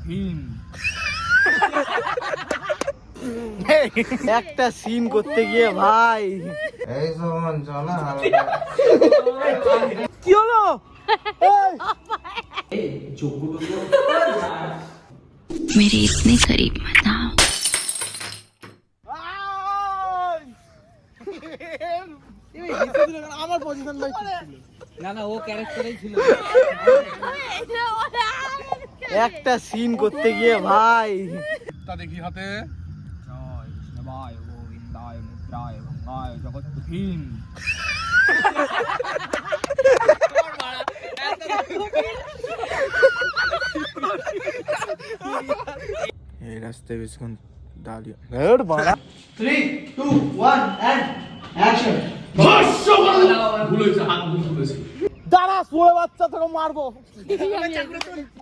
কঠিন। একটা সিন করতে গিয়ে ভাই এই সমান চল কি হলো? मेरे इतने करीब मत आओ। আমার পজিশন ভাই না না, ও ক্যারেক্টারই ছিল। একটা সিন করতে গিয়ে ভাই তা দেখি হাতে। জয় বিষ্ণবায় গোবিন্দায় মুদ্রায় ভঙ্গায় জগৎপথিন। এই রাস্তায় বেশিক্ষণ দাঁড়িয়ে 3, 2, 1 and action দাঁড়া শুয়ে বাচ্চা তোকে মারবো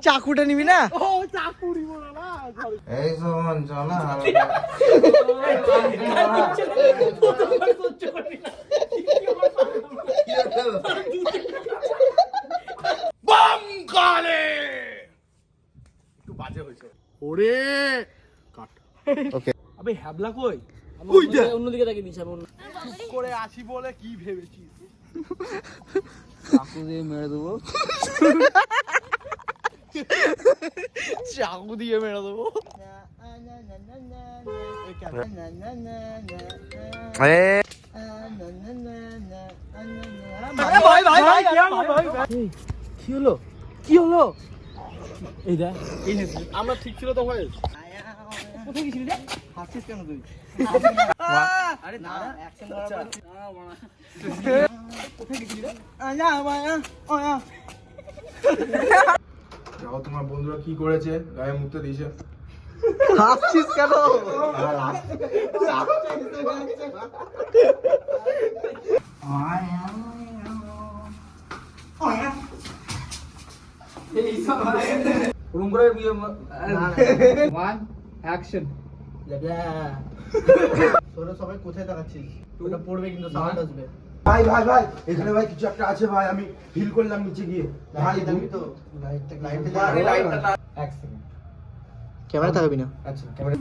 চাকুটা নিবি না ও চাকু নিব না এই সমান চল বাম কালে একটু বাজে হয়েছে। ওরে কাট ওকে আবে হ্যাবলা কই অন্যদিকে তাকিয়ে দিচ্ছি আমি। চুপ করে আসি বলে কি ভেবেছিস চাকু দিয়ে মেরে দেবো। চাকু দিয়ে মেরে দেবো কি হলো কি হলো এই দেখ এই আমরা ঠিক ছিল তো ভাই কোথায় গেছিলি রে হাসছিস কেন তুই আরে না অ্যাকশন করার পর কোথায় গেছিলি রে আয়া আয়া আয়া যাও তোমার বন্ধুরা কি করেছে গায়ে মুখতে দিয়েছে হাসছিস কেন রুম করে বিয়ে 1 অ্যাকশন। তোরা সবাই কোথায় তাকাচ্ছিস ওটা পড়বে কিন্তু সাউন্ড আসবে ভাই ভাই ভাই এখানে ভাই কিছু একটা আছে ভাই আমি ফিল করলাম নিচে গিয়ে ভাই আমি তো লাইটটা এক সেকেন্ড ক্যামেরা তাকাবি না আচ্ছা ক্যামেরা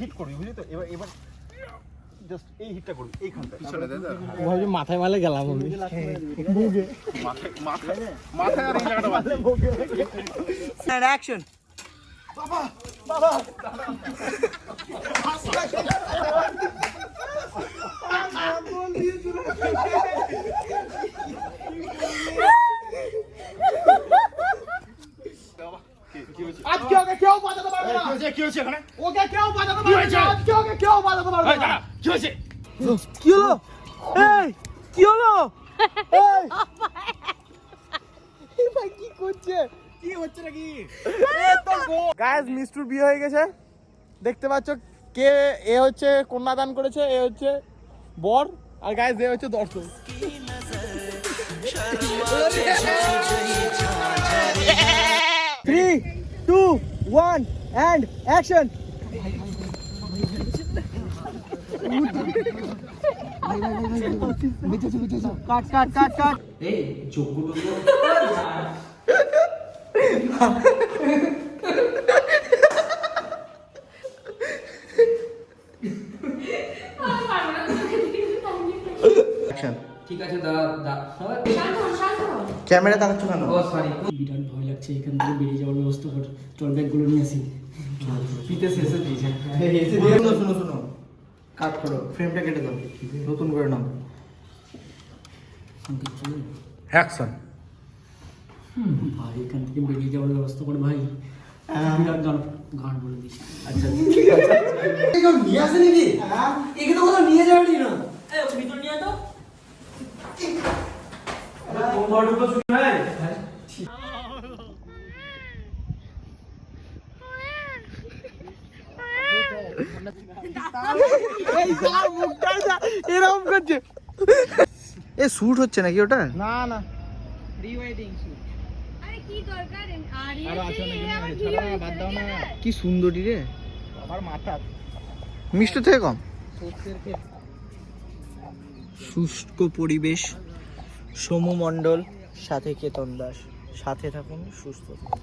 হিট করবি বুঝলি তো এবার এবার জাস্ট এই হিটটা করবি এইখানটা পিছনে দে ভাবছি মাথায় মারলে গেলাম আমি বুকে মাথায় আর এই জায়গাটা বাদ এন্ড অ্যাকশন বাবা বাবা আজকে ওকে কেউ বাঁচাতে পারবে না কি হয়েছে এখানে? ওকে কেউ বাঁচাতে পারবে না আজকে ওকে কেউ বাঁচাতে পারবে এই না দাঁড়া, কি হয়েছে? কি হলো এই কি হলো এই ভাই কি করছে কি হচ্ছে নাকি? গাইস মিস্টুর বিয়ে হয়ে গেছে দেখতে পাচ্ছ কে এ হচ্ছে কন্যাদান করেছে এ হচ্ছে বর আর গাইস এ হচ্ছে দর্শক 3, 2, 1 and action কাট কাট কাট কাট এই চোখগুলো ঠিক আছে ক্যামেরা তাকাচ্ছ কেন ও সরি বিরাট ভয় লাগছে এখান থেকে বেরিয়ে যাওয়ার ব্যবস্থা কর চল ব্যাগগুলো নিয়ে আসি পিতে শেষে দিয়েছে শোনো শোনো কাট করো ফ্রেমটা কেটে দাও নতুন করে নাও অ্যাকশন। ভাই এখান থেকে বেরিয়ে যাওয়ার ব্যবস্থা কর ভাই বিরাট গান গান বলে দিস আচ্ছা নিয়ে আসে নাকি এখানে কোথাও নিয়ে যাওয়ারই না ভিতর নিয়ে তো এরকম করছে এ শুট হচ্ছে নাকি ওটা না না প্রি ওয়েডিং শুট আরে কি দরকার আরো আছে নাকি? ছাড়া বাদ দাও না। কি সুন্দরী রে আমার মাথা মিষ্টি থেকে কম। শুষ্ক পরিবেশ, সমু মণ্ডল সাথে কেতন দাস, সাথে থাকুন, সুস্থ থাকুন।